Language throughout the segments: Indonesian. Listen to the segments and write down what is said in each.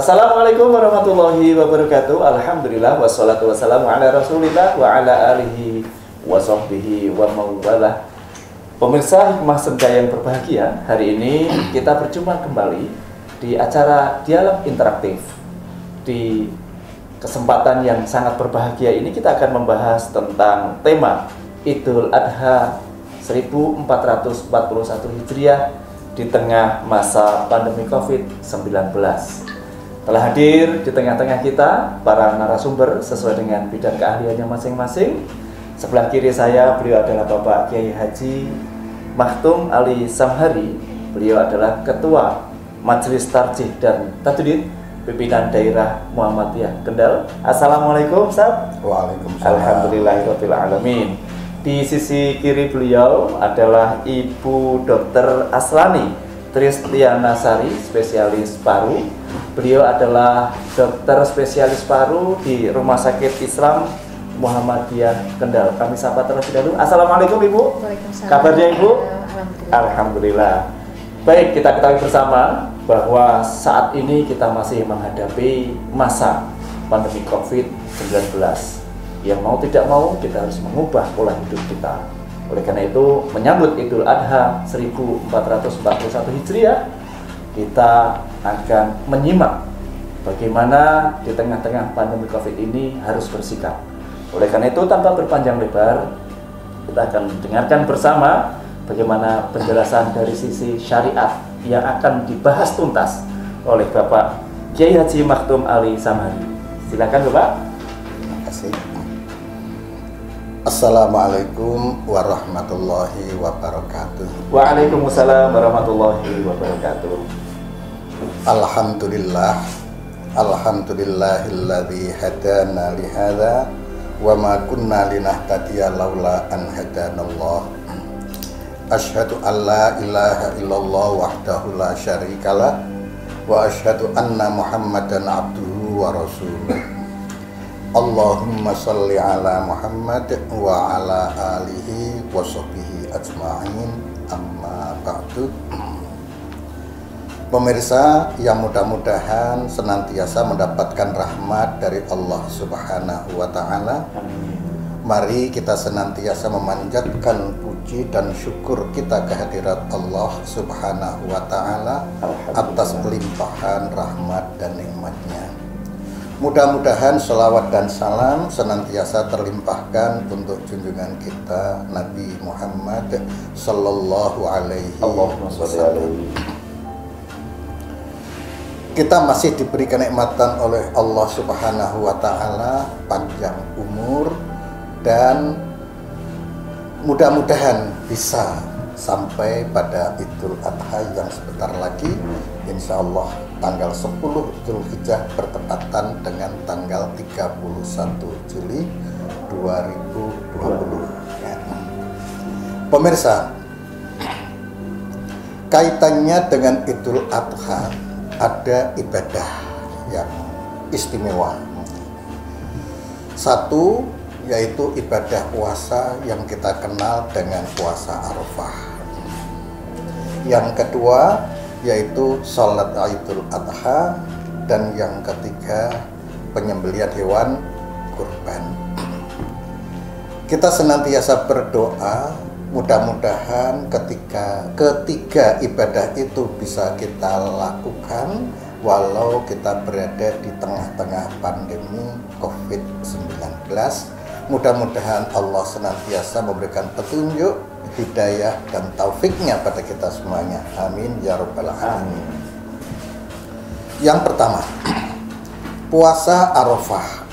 Assalamualaikum warahmatullahi wabarakatuh. Alhamdulillah wassalatu wassalamu ala Rasulillah wa ala alihi wa sahbihi wa mawalah. Pemirsa Hikmah Senja yang berbahagia, hari ini kita berjumpa kembali di acara dialog interaktif. Di kesempatan yang sangat berbahagia ini kita akan membahas tentang tema Idul Adha 1441 Hijriah di tengah masa pandemi COVID-19. Telah hadir di tengah-tengah kita para narasumber sesuai dengan bidang keahliannya masing-masing. Sebelah kiri saya beliau adalah Bapak Kiai Haji Makhtum Ali Samhari. Beliau adalah Ketua Majelis Tarjih dan Tajwid Pimpinan Daerah Muhammadiyah Kendal. Assalamualaikum Ustaz. Waalaikumsalam. Alhamdulillahirabbil alamin. Di sisi kiri beliau adalah Ibu Dr. Aslani Tristiana Sari, spesialis paru. Beliau adalah dokter spesialis paru di Rumah Sakit Islam Muhammadiyah Kendal. Kami sapa terlebih dahulu. Assalamualaikum Ibu. Waalaikumsalam. Kabarnya Ibu? Alhamdulillah. Alhamdulillah. Baik, kita ketahui bersama bahwa saat ini kita masih menghadapi masa pandemi COVID-19. Yang mau tidak mau kita harus mengubah pola hidup kita. Oleh karena itu, menyambut Idul Adha 1441 Hijriah, kita akan menyimak bagaimana di tengah-tengah pandemi COVID ini harus bersikap. Oleh karena itu, tanpa berpanjang lebar, kita akan dengarkan bersama bagaimana penjelasan dari sisi syariat yang akan dibahas tuntas oleh Bapak Kiai Haji Makhtum Ali Samhari. Silakan Bapak. Terima kasih. Assalamualaikum warahmatullahi wabarakatuh. Waalaikumsalam warahmatullahi wabarakatuh. Alhamdulillah, alhamdulillahilladzi hadana lihada wa ma kunna linahtadiya laula an hadanallah. Asyhadu an la ilaha illallah wahdahu la syarikalah wa asyhadu anna Muhammadan abduhu wa rasuluh. Allahumma salli ala Muhammad wa ala alihi wa sahbihi ajma'in, amma ba'du. Pemirsa yang mudah-mudahan senantiasa mendapatkan rahmat dari Allah Subhanahu wa ta'ala, mari kita senantiasa memanjatkan puji dan syukur kita kehadirat Allah Subhanahu wa ta'ala atas pelimpahan rahmat dan nikmatnya. Mudah-mudahan sholawat dan salam senantiasa terlimpahkan untuk junjungan kita Nabi Muhammad Sallallahu Alaihi Wasallam. Kita masih diberi kenikmatan oleh Allah Subhanahu wa ta'ala, panjang umur, dan mudah-mudahan bisa sampai pada Idul Adha yang sebentar lagi, insya Allah tanggal 10 Zulhijjah bertepatan dengan tanggal 31 Juli 2020. Pemirsa, kaitannya dengan Idul Adha ada ibadah yang istimewa. Satu, yaitu ibadah puasa yang kita kenal dengan puasa Arafah. Yang kedua, yaitu sholat Idul Adha, dan yang ketiga penyembelihan hewan kurban. Kita senantiasa berdoa mudah-mudahan ketiga ibadah itu bisa kita lakukan walau kita berada di tengah-tengah pandemi COVID-19. Mudah-mudahan Allah senantiasa memberikan petunjuk, hidayah dan taufiknya pada kita semuanya. Amin ya rabbal alamin. Yang pertama, puasa Arafah.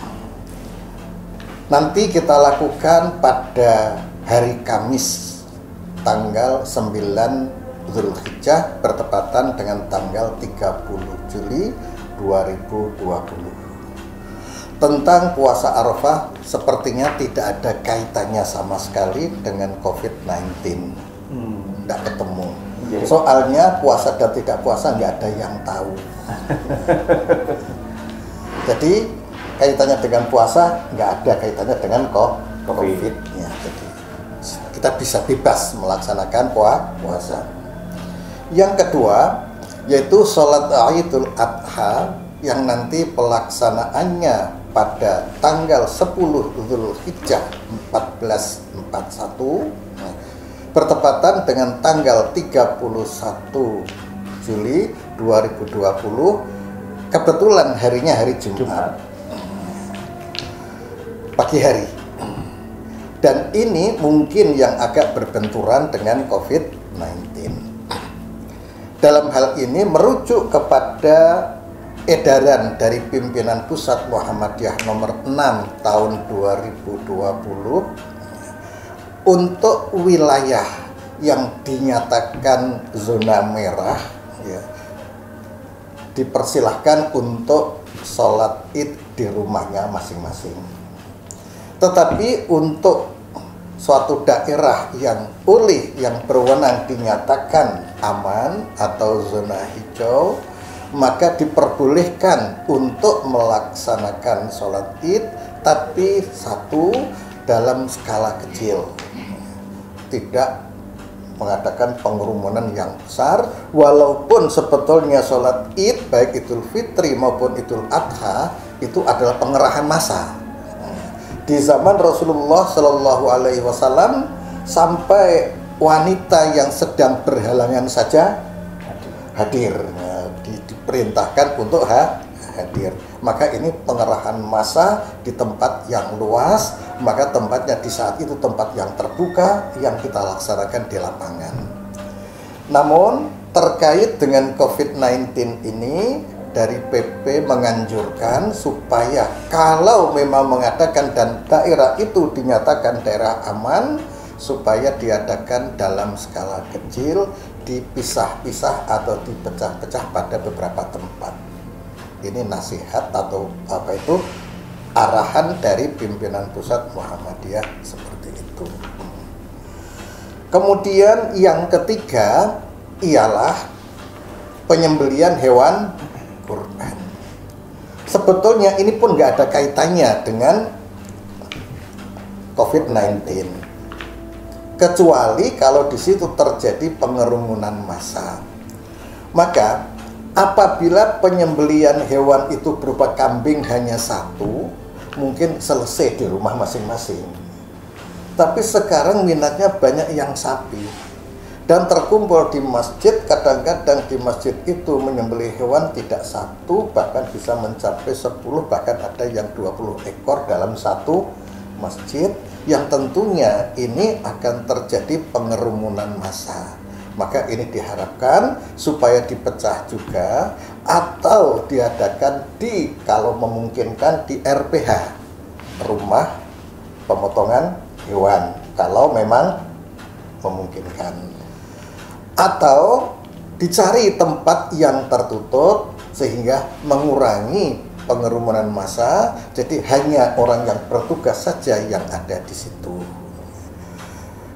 Nanti kita lakukan pada hari Kamis tanggal 9 Zulhijjah bertepatan dengan tanggal 30 Juli 2020. Tentang puasa Arafah sepertinya tidak ada kaitannya sama sekali dengan COVID-19. Tidak ketemu. Soalnya puasa dan tidak puasa nggak ada yang tahu. Jadi kaitannya dengan puasa nggak ada kaitannya dengan COVID. Ya, jadi kita bisa bebas melaksanakan puasa. Yang kedua yaitu sholat Idul Adha yang nanti pelaksanaannya pada tanggal 10 Zulhijjah 1441 bertepatan dengan tanggal 31 Juli 2020, kebetulan harinya hari Jumat pagi hari. Dan ini mungkin yang agak berbenturan dengan COVID-19. Dalam hal ini merujuk kepada edaran dari pimpinan pusat Muhammadiyah nomor 6 tahun 2020 untuk wilayah yang dinyatakan zona merah, ya, dipersilahkan untuk sholat id di rumahnya masing-masing. Tetapi untuk suatu daerah yang berwenang dinyatakan aman atau zona hijau, maka diperbolehkan untuk melaksanakan sholat id, tapi satu dalam skala kecil, tidak mengadakan pengerumunan yang besar, walaupun sebetulnya sholat id baik Idul Fitri maupun Idul Adha itu adalah pengerahan massa. Di zaman Rasulullah Shallallahu Alaihi Wasallam sampai wanita yang sedang berhalangan saja hadir, diperintahkan untuk hadir. Maka ini pengerahan massa di tempat yang luas, maka tempatnya di saat itu tempat yang terbuka yang kita laksanakan di lapangan. Namun terkait dengan COVID-19 ini, dari PP menganjurkan supaya kalau memang mengadakan dan daerah itu dinyatakan daerah aman, supaya diadakan dalam skala kecil, dipisah-pisah atau dipecah-pecah pada beberapa tempat. Ini nasihat atau arahan dari pimpinan pusat Muhammadiyah seperti itu. Kemudian yang ketiga ialah penyembelihan hewan kurban. Sebetulnya ini pun nggak ada kaitannya dengan COVID-19, kecuali kalau di situ terjadi pengerumunan massa. Maka apabila penyembelihan hewan itu berupa kambing hanya satu, mungkin selesai di rumah masing-masing. Tapi sekarang minatnya banyak yang sapi, dan terkumpul di masjid. Kadang-kadang di masjid itu menyembelih hewan tidak satu, bahkan bisa mencapai 10, bahkan ada yang 20 ekor dalam satu masjid, yang tentunya ini akan terjadi pengerumunan massa. Maka ini diharapkan supaya dipecah juga, atau diadakan kalau memungkinkan di RPH, rumah pemotongan hewan, kalau memang memungkinkan. Atau dicari tempat yang tertutup sehingga mengurangi pengerumunan massa, jadi hanya orang yang bertugas saja yang ada di situ.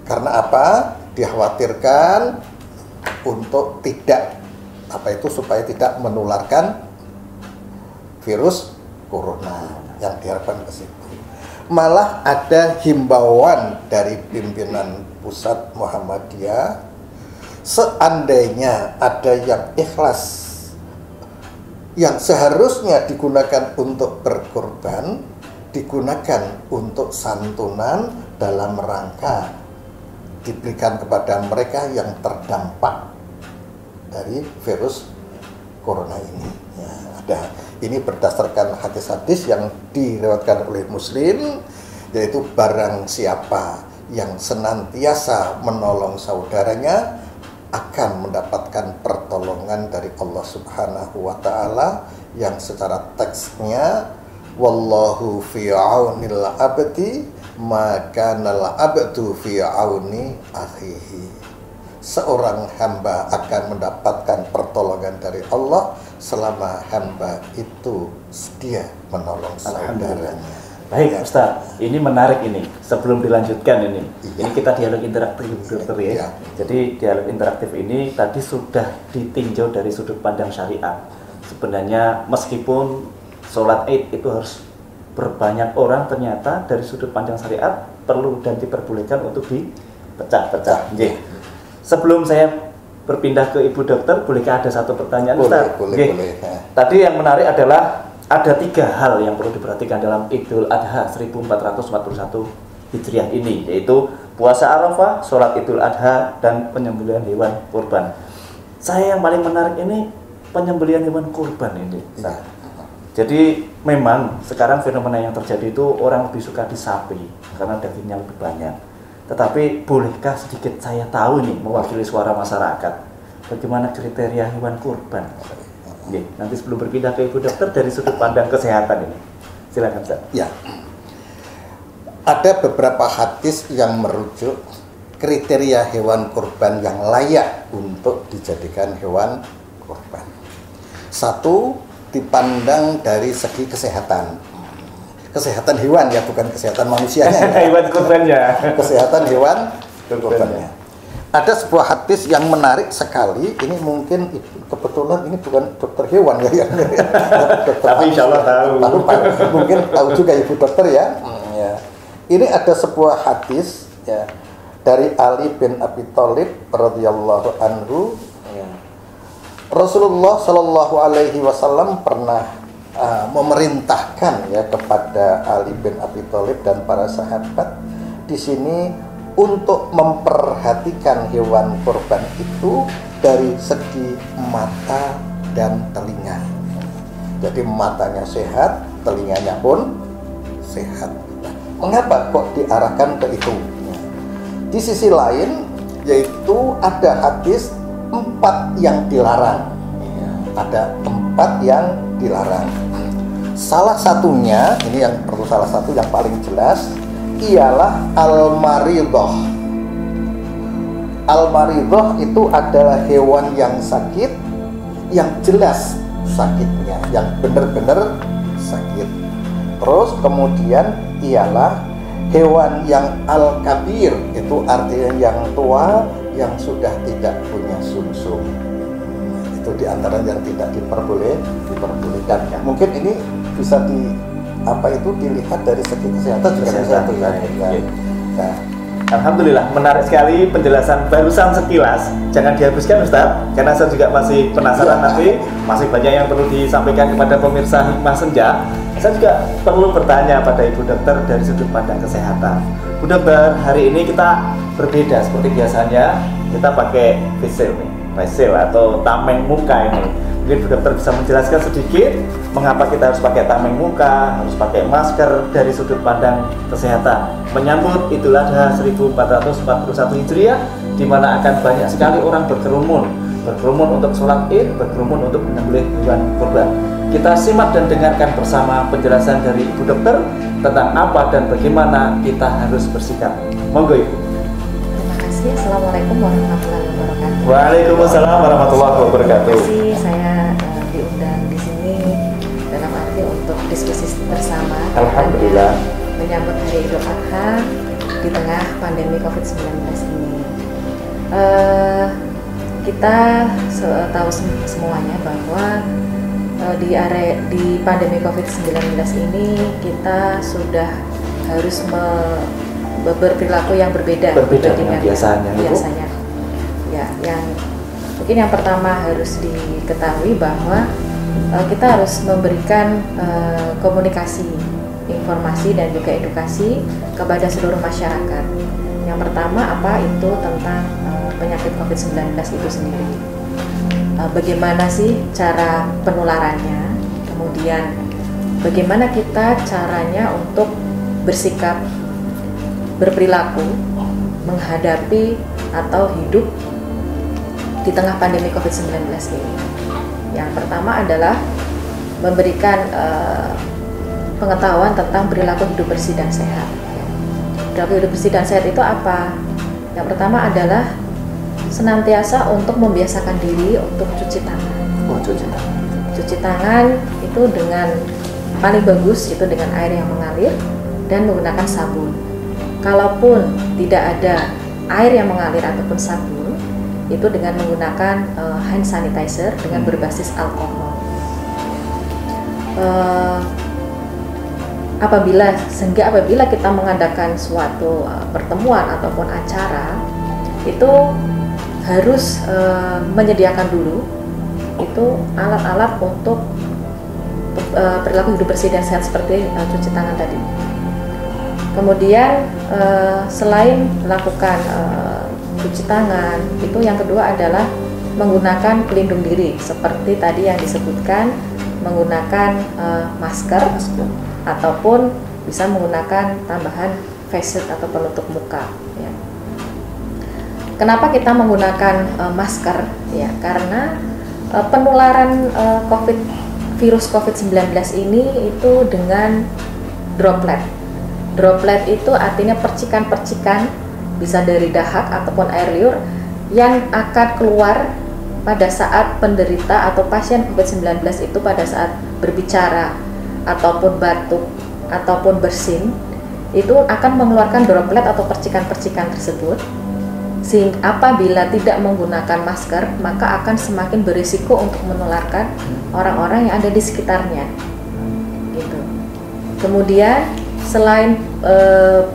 Karena apa? Dikhawatirkan untuk supaya tidak menularkan virus corona, yang diharapkan ke situ. Malah ada himbauan dari pimpinan pusat Muhammadiyah, seandainya ada yang ikhlas yang seharusnya digunakan untuk berkorban, digunakan untuk santunan dalam rangka diberikan kepada mereka yang terdampak dari virus corona ini. Ya, ada. Ini berdasarkan hadis-hadis yang diriwayatkan oleh Muslim, yaitu barang siapa yang senantiasa menolong saudaranya akan mendapatkan pertolongan dari Allah Subhanahu wa Ta'ala, yang secara teksnya wallahu fi aunil abdi maka nal abdu fi auni akhihi. Seorang hamba akan mendapatkan pertolongan dari Allah selama hamba itu setia menolong saudaranya. Baik, Ustaz, ini menarik ini. Sebelum dilanjutkan ini kita dialog interaktif, dokter ya. Jadi dialog interaktif ini tadi sudah ditinjau dari sudut pandang syariat. Sebenarnya meskipun sholat Id itu harus berbanyak orang, ternyata dari sudut pandang syariat perlu dan diperbolehkan untuk dipecah-pecah. Sebelum saya berpindah ke Ibu Dokter, bolehkah ada satu pertanyaan, Boleh, Ustaz? boleh. Tadi yang menarik adalah ada 3 hal yang perlu diperhatikan dalam Idul Adha 1441 Hijriah ini, yaitu puasa Arafah, sholat Idul Adha, dan penyembelihan hewan kurban. Saya yang paling menarik ini penyembelihan hewan kurban ini. Nah, jadi memang sekarang fenomena yang terjadi itu orang lebih suka di sapi karena dagingnya lebih banyak. Tetapi bolehkah sedikit saya tahu nih mewakili suara masyarakat, bagaimana kriteria hewan kurban? Oke, nanti sebelum berpindah ke Ibu Dokter dari sudut pandang kesehatan ini, silakan Ustaz. Ya, ada beberapa hadis yang merujuk kriteria hewan kurban yang layak untuk dijadikan hewan kurban. Satu, dipandang dari segi kesehatan hewan ya, bukan kesehatan manusianya ya. Hewan kurbannya. Kesehatan hewan kurbannya. Ada sebuah hadis yang menarik sekali. Ini mungkin kebetulan ini bukan dokter hewan ya, Tapi insya Allah tahu. Mungkin tahu juga Ibu Dokter ya. Ya. Ini ada sebuah hadis ya dari Ali bin Abi Thalib radhiyallahu anhu. Rasulullah Shallallahu Alaihi Wasallam pernah memerintahkan ya kepada Ali bin Abi Thalib dan para sahabat di sini untuk memperhatikan hewan kurban itu dari segi mata dan telinga. Jadi matanya sehat, telinganya pun sehat. Mengapa kok diarahkan ke itu? Di sisi lain, yaitu ada hadis 4 yang dilarang. Ada 4 yang dilarang. Salah satunya, ini yang perlu salah satu yang paling jelas, ialah al-maridah. Al-maridah itu adalah hewan yang sakit, yang jelas sakitnya, yang benar-benar sakit. Terus kemudian ialah hewan yang al-kabir, itu artinya yang tua, yang sudah tidak punya sumsum. Itu diantara yang tidak diperbolehkan. Mungkin ini bisa dilihat dari segi kesehatan juga bisa terjadi. Nah, Alhamdulillah, menarik sekali penjelasan barusan sekilas. Jangan dihapuskan Ustaz, karena saya juga masih penasaran nanti, masih banyak yang perlu disampaikan kepada pemirsa Hikmah Senja. Saya juga perlu bertanya pada Ibu Dokter dari sudut pandang kesehatan. Bu Dokter, hari ini kita berbeda seperti biasanya, kita pakai face shield atau tameng muka ini. Mungkin Bu Dokter bisa menjelaskan sedikit mengapa kita harus pakai tameng muka, harus pakai masker dari sudut pandang kesehatan. Menyambut Idul Adha 1441 Hijriah, di mana akan banyak sekali orang berkerumun untuk sholat Id, berkerumun untuk menyembelih hewan kurban. Kita simak dan dengarkan bersama penjelasan dari Ibu Dokter tentang apa dan bagaimana kita harus bersikap. Monggo Ibu. Terima kasih. Assalamualaikum warahmatullahi wabarakatuh. Waalaikumsalam warahmatullahi wabarakatuh. Terima kasih saya diundang di sini dalam arti untuk diskusi bersama. Alhamdulillah. Menyambut Hari Idul Adha di tengah pandemi COVID-19 ini. Kita tahu semuanya bahwa di pandemi COVID-19 ini kita sudah harus berperilaku yang berbeda dengan biasanya. Ya, yang mungkin yang pertama harus diketahui bahwa kita harus memberikan komunikasi, informasi dan juga edukasi kepada seluruh masyarakat. Yang pertama apa itu tentang penyakit COVID-19 itu sendiri. Bagaimana sih cara penularannya, kemudian bagaimana kita caranya untuk bersikap, berperilaku, menghadapi atau hidup di tengah pandemi COVID-19 ini. Yang pertama adalah memberikan pengetahuan tentang perilaku hidup bersih dan sehat. Perilaku hidup bersih dan sehat itu apa? Yang pertama adalah senantiasa untuk membiasakan diri untuk cuci tangan. Cuci tangan itu dengan paling bagus itu dengan air yang mengalir dan menggunakan sabun. Kalaupun tidak ada air yang mengalir ataupun sabun, itu dengan menggunakan hand sanitizer dengan berbasis alkohol. Apabila kita mengadakan suatu pertemuan ataupun acara, itu harus menyediakan dulu itu alat-alat untuk perilaku hidup bersih dan sehat seperti cuci tangan tadi. Kemudian selain melakukan cuci tangan, itu yang kedua adalah menggunakan pelindung diri seperti tadi yang disebutkan, menggunakan masker ataupun bisa menggunakan tambahan face shield atau penutup muka. Ya. Kenapa kita menggunakan masker? Ya, karena penularan virus COVID-19 ini itu dengan droplet. Droplet itu artinya percikan-percikan, bisa dari dahak ataupun air liur yang akan keluar pada saat penderita atau pasien COVID-19 itu pada saat berbicara ataupun batuk ataupun bersin, itu akan mengeluarkan droplet atau percikan-percikan tersebut. Sehingga apabila tidak menggunakan masker, maka akan semakin berisiko untuk menularkan orang-orang yang ada di sekitarnya. Gitu. Kemudian selain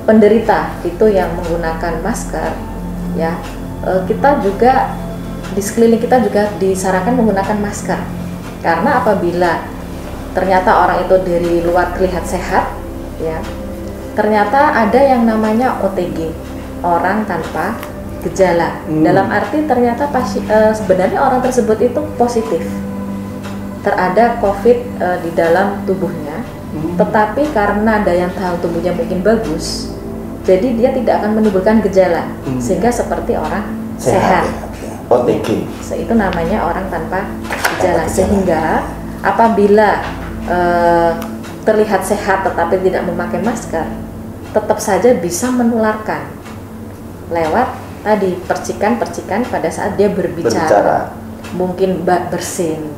penderita itu yang menggunakan masker, ya kita juga di sekeliling kita juga disarankan menggunakan masker, karena apabila ternyata orang itu dari luar terlihat sehat, ya ternyata ada yang namanya OTG, orang tanpa gejala. Dalam arti ternyata sebenarnya orang tersebut itu positif terada COVID di dalam tubuhnya. Tetapi karena daya tahan tubuhnya mungkin bagus, jadi dia tidak akan menimbulkan gejala, sehingga seperti orang sehat. OTG. Itu namanya orang tanpa gejala. Sehingga apabila terlihat sehat tetapi tidak memakai masker, tetap saja bisa menularkan lewat tadi percikan-percikan pada saat dia berbicara. Mungkin bersin.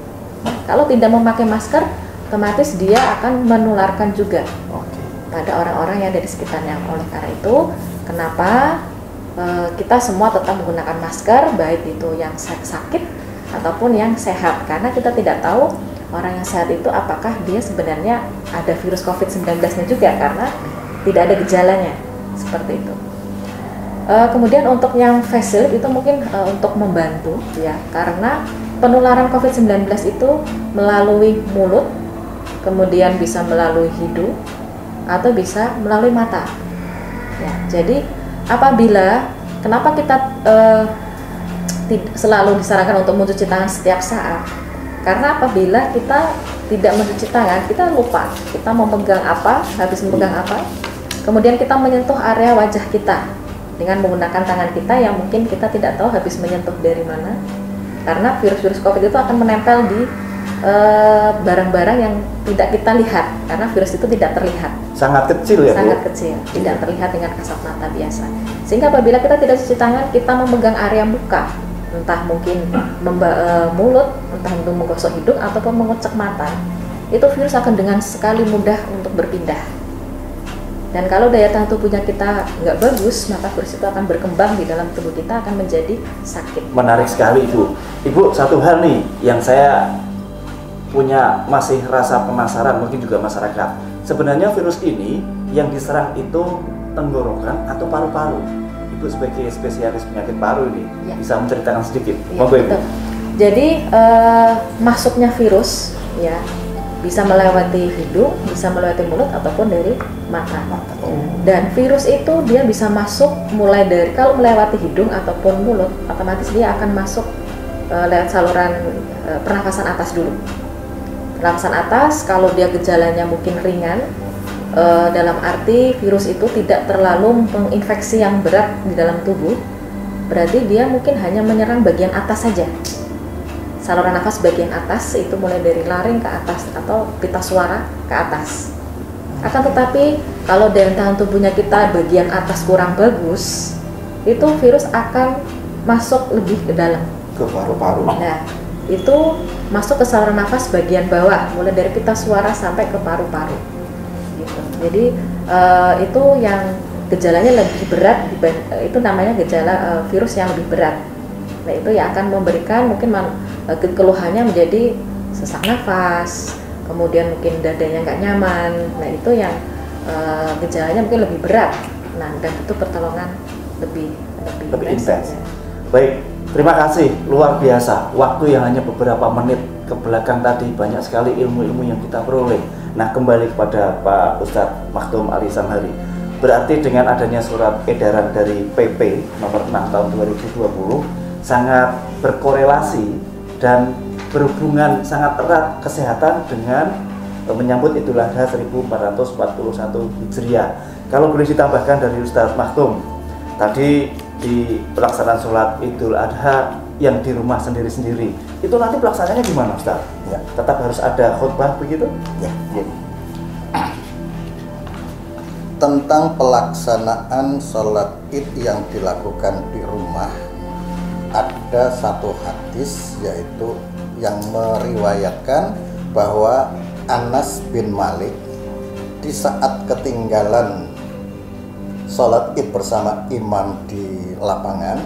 Kalau tidak memakai masker, otomatis dia akan menularkan juga pada orang-orang yang ada di sekitarnya. Oleh karena itu, kenapa kita semua tetap menggunakan masker, baik itu yang sakit ataupun yang sehat, karena kita tidak tahu orang yang sehat itu apakah dia sebenarnya ada virus COVID-19-nya juga, karena tidak ada gejalanya, seperti itu. Kemudian untuk yang face shield itu mungkin untuk membantu, ya, karena penularan COVID-19 itu melalui mulut, kemudian bisa melalui hidung atau bisa melalui mata. Ya, jadi apabila kenapa kita selalu disarankan untuk mencuci tangan setiap saat? Karena apabila kita tidak mencuci tangan, kita lupa kita memegang apa, habis memegang apa, kemudian kita menyentuh area wajah kita dengan menggunakan tangan kita yang mungkin kita tidak tahu habis menyentuh dari mana. Karena virus-virus COVID itu akan menempel di barang-barang yang tidak kita lihat, karena virus itu tidak terlihat. Sangat kecil ya, sangat kecil, tidak terlihat dengan kasat mata biasa. Sehingga apabila kita tidak cuci tangan, kita memegang area muka, entah mungkin mulut, entah untuk menggosok hidung ataupun mengocek mata, itu virus akan dengan sekali mudah untuk berpindah. Dan kalau daya tahan tubuhnya kita nggak bagus, maka virus itu akan berkembang di dalam tubuh kita, akan menjadi sakit. Menarik sekali Ibu. Ibu, satu hal nih yang saya punya masih rasa penasaran, mungkin juga masyarakat. Sebenarnya virus ini yang diserang itu tenggorokan atau paru-paru? Ibu sebagai spesialis penyakit paru ini bisa menceritakan sedikit. Monggo Ibu. Jadi masuknya virus ya bisa melewati hidung, bisa melewati mulut ataupun dari mata. Dan virus itu dia bisa masuk mulai dari, kalau melewati hidung ataupun mulut, otomatis dia akan masuk lewat saluran pernafasan atas dulu. Pernafasan atas, kalau dia gejalanya mungkin ringan, dalam arti virus itu tidak terlalu menginfeksi yang berat di dalam tubuh, berarti dia mungkin hanya menyerang bagian atas saja. Saluran nafas bagian atas itu mulai dari laring ke atas atau pita suara ke atas. Akan tetapi kalau daya tahan tubuhnya kita bagian atas kurang bagus, itu virus akan masuk lebih ke dalam, ke paru-paru. Nah, itu masuk ke saluran nafas bagian bawah, mulai dari pita suara sampai ke paru-paru. Gitu. Jadi itu yang gejalanya lebih berat, itu namanya gejala virus yang lebih berat. Nah, itu yang akan memberikan mungkin keluhannya menjadi sesak nafas, kemudian mungkin dadanya nggak nyaman. Nah, itu yang gejalanya mungkin lebih berat. Nah, dan itu pertolongan lebih intens. Baik, Terima kasih, luar biasa. Waktu yang hanya beberapa menit ke belakang tadi, banyak sekali ilmu-ilmu yang kita peroleh. Nah, kembali kepada Pak Ustadz Makhtum Ali Samhari. Berarti dengan adanya surat edaran dari PP nomor 6 tahun 2020 sangat berkorelasi dan berhubungan sangat erat kesehatan dengan menyambut Idul Adha 1441 Hijriah. Kalau boleh ditambahkan dari Ustadz Makhtum, tadi di pelaksanaan sholat Idul Adha yang di rumah sendiri-sendiri, itu nanti pelaksananya gimana, Ustaz? Ya, tetap harus ada khutbah begitu? Ya. Tentang pelaksanaan sholat Id yang dilakukan di rumah, ada satu hadis yaitu yang meriwayatkan bahwa Anas bin Malik di saat ketinggalan sholat Id bersama imam di lapangan,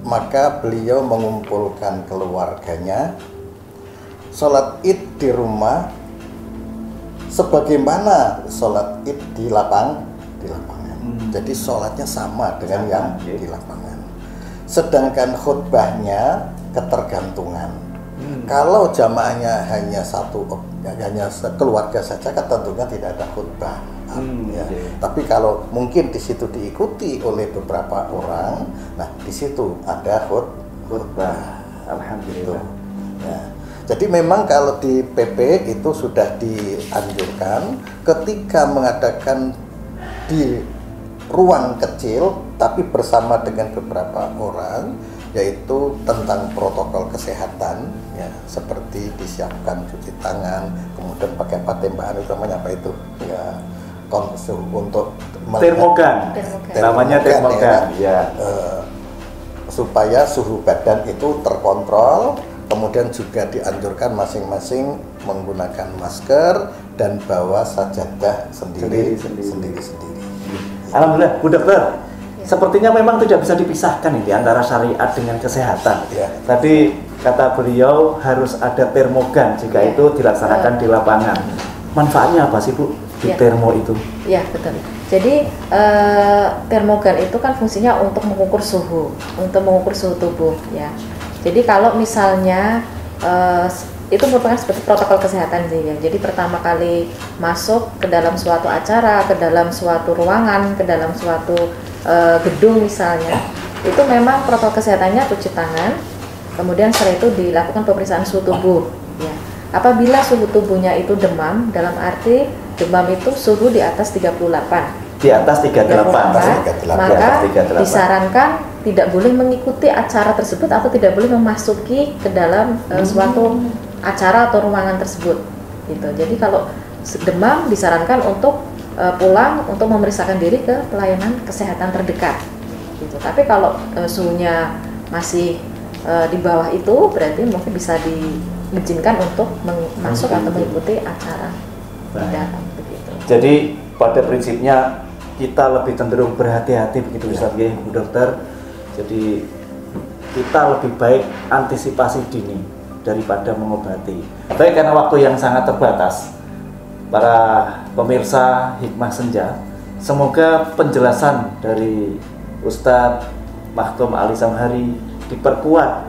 maka beliau mengumpulkan keluarganya sholat Id di rumah sebagaimana sholat Id di lapangan. Jadi sholatnya sama dengan yang di lapangan. Sedangkan khutbahnya ketergantungan. Kalau jamaahnya hanya keluarga saja, tentunya tidak ada khutbah. Ya. Tapi kalau mungkin di situ diikuti oleh beberapa orang, nah di situ ada khutbah. Alhamdulillah. Ya. Jadi memang kalau di PP itu sudah dianjurkan ketika mengadakan di ruang kecil tapi bersama dengan beberapa orang, yaitu tentang protokol kesehatan, ya, seperti disiapkan cuci tangan, kemudian pakai tembakan itu namanya apa itu, ya, untuk termogan, namanya termogan, ya, supaya suhu badan itu terkontrol. Kemudian juga dianjurkan masing-masing menggunakan masker dan bawa sajadah sendiri. Alhamdulillah, Bu Dokter. Sepertinya memang tidak bisa dipisahkan ini antara syariat dengan kesehatan. Ya. Tadi kata beliau harus ada termogan jika itu dilaksanakan di lapangan. Manfaatnya apa sih, Bu, di termo itu? Ya, betul. Jadi termogan itu kan fungsinya untuk mengukur suhu tubuh, ya. Jadi kalau misalnya itu merupakan seperti protokol kesehatan sih ya. Jadi pertama kali masuk ke dalam suatu acara, ke dalam suatu ruangan, ke dalam suatu gedung misalnya, itu memang protokol kesehatannya cuci tangan, kemudian setelah itu dilakukan pemeriksaan suhu tubuh. Ya. Apabila suhu tubuhnya itu demam, dalam arti demam itu suhu di atas 38. Di atas 38. Maka disarankan tidak boleh mengikuti acara tersebut atau tidak boleh memasuki ke dalam suatu acara atau ruangan tersebut. Gitu. Jadi kalau demam disarankan untuk pulang untuk memeriksakan diri ke pelayanan kesehatan terdekat. Gitu. Tapi kalau suhunya masih di bawah itu, berarti mungkin bisa diizinkan untuk masuk atau mengikuti acara di dalam. Begitu. Jadi pada prinsipnya kita lebih cenderung berhati-hati begitu Ustaz ya, Bu Dokter. Jadi kita lebih baik antisipasi dini daripada mengobati. Baik, karena waktu yang sangat terbatas, para pemirsa Hikmah Senja, semoga penjelasan dari Ustadz Makhtum Ali Samhari diperkuat,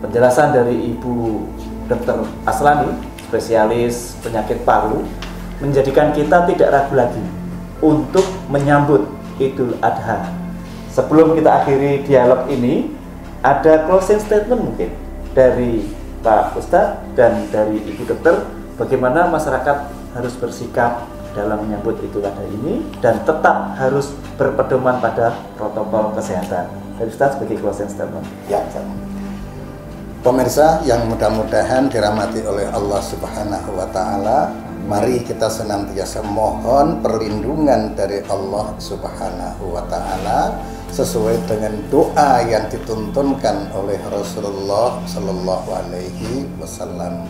penjelasan dari Ibu Dr. Aslani, spesialis penyakit paru, menjadikan kita tidak ragu lagi untuk menyambut Idul Adha. Sebelum kita akhiri dialog ini, ada closing statement mungkin dari Pak Ustadz dan dari Ibu Dokter, bagaimana masyarakat harus bersikap dalam menyambut Idul Adha ini dan tetap harus berpedoman pada protokol kesehatan. Dari Ustadz sebagai closing statement. Ya, pemirsa yang mudah-mudahan dirahmati oleh Allah Subhanahu wa Ta'ala, mari kita senantiasa mohon perlindungan dari Allah Subhanahu wa Ta'ala sesuai dengan doa yang dituntunkan oleh Rasulullah Sallallahu Alaihi Wasallam.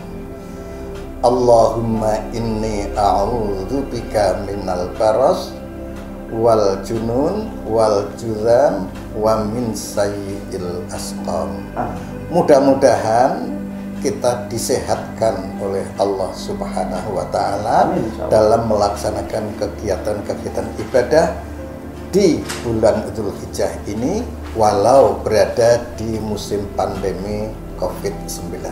Allahumma inni a'udzubika minal baras wal junun wal juzam wa min sayyi'il asqam. Mudah-mudahan kita disehatkan oleh Allah Subhanahu wa Ta'ala dalam melaksanakan kegiatan-kegiatan ibadah di bulan Dzulhijjah ini, walau berada di musim pandemi COVID-19.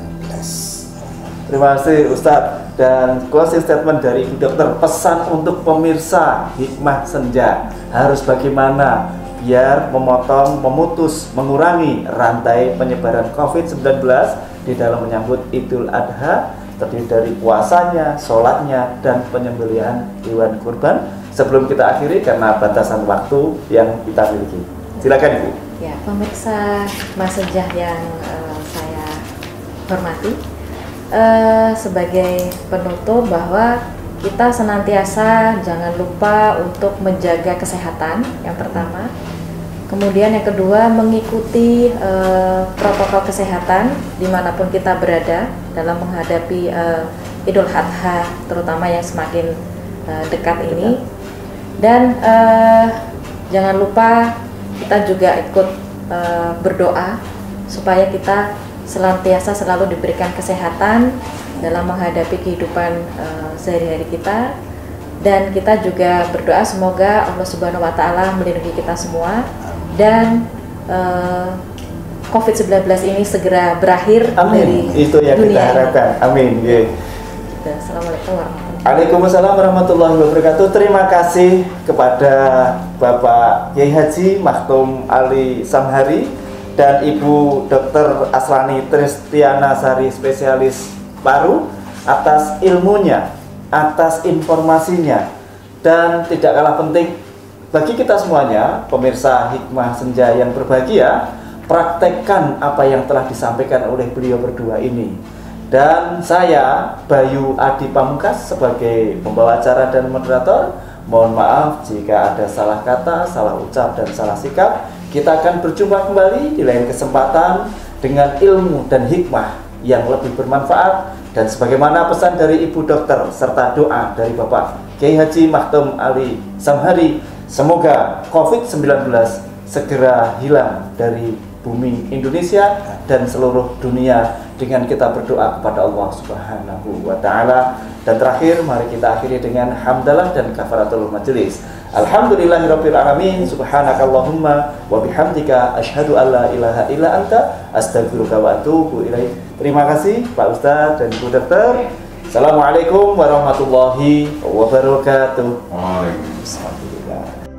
Terima kasih Ustadz. Dan closing statement dari Ibu Dokter, pesan untuk pemirsa Hikmah Senja harus bagaimana biar memotong, memutus, mengurangi rantai penyebaran COVID-19 di dalam menyambut Idul Adha, terdiri dari puasanya, sholatnya, dan penyembelihan hewan kurban. Sebelum kita akhiri karena batasan waktu yang kita miliki, silakan Ibu. Ya, pemirsa Hikmah Senja yang saya hormati, sebagai penutup bahwa kita senantiasa jangan lupa untuk menjaga kesehatan yang pertama, kemudian yang kedua mengikuti protokol kesehatan dimanapun kita berada dalam menghadapi Idul Adha terutama yang semakin dekat ini, dan jangan lupa kita juga ikut berdoa supaya kita senantiasa selalu diberikan kesehatan dalam menghadapi kehidupan sehari-hari kita, dan kita juga berdoa semoga Allah Subhanahu wa Ta'ala melindungi kita semua dan COVID-19 ini segera berakhir. Amin. Dari itu yang dunia kita harapkan. Amin. Ya. Assalamualaikum warahmatullahi wabarakatuh. Waalaikumsalam warahmatullahi wabarakatuh. Terima kasih kepada Bapak Kiai Haji Maktum Ali Samhari dan Ibu Dr. Aslani Tristiana Sari, spesialis paru, atas ilmunya, atas informasinya, dan tidak kalah penting bagi kita semuanya, pemirsa Hikmah Senja yang berbahagia, praktekkan apa yang telah disampaikan oleh beliau berdua ini. Dan saya, Bayu Adi Pamungkas, sebagai pembawa acara dan moderator, mohon maaf jika ada salah kata, salah ucap, dan salah sikap. Kita akan berjumpa kembali di lain kesempatan dengan ilmu dan hikmah yang lebih bermanfaat. Dan sebagaimana pesan dari Ibu Dokter serta doa dari Bapak Kiai Haji Maktum Ali Samhari, semoga COVID-19 segera hilang dari bumi Indonesia dan seluruh dunia dengan kita berdoa kepada Allah Subhanahu wa Ta'ala. Dan terakhir, mari kita akhiri dengan hamdalah dan kafaratul majelis. Alhamdulillahirabbil alamin, subhanakallahumma wa bihamdika asyhadu an la ilaha illa anta astaghfiruka wa atubu ilaik. Terima kasih Pak Ustadz dan Bu Dokter. Assalamualaikum warahmatullahi wabarakatuh. Waalaikumsalam.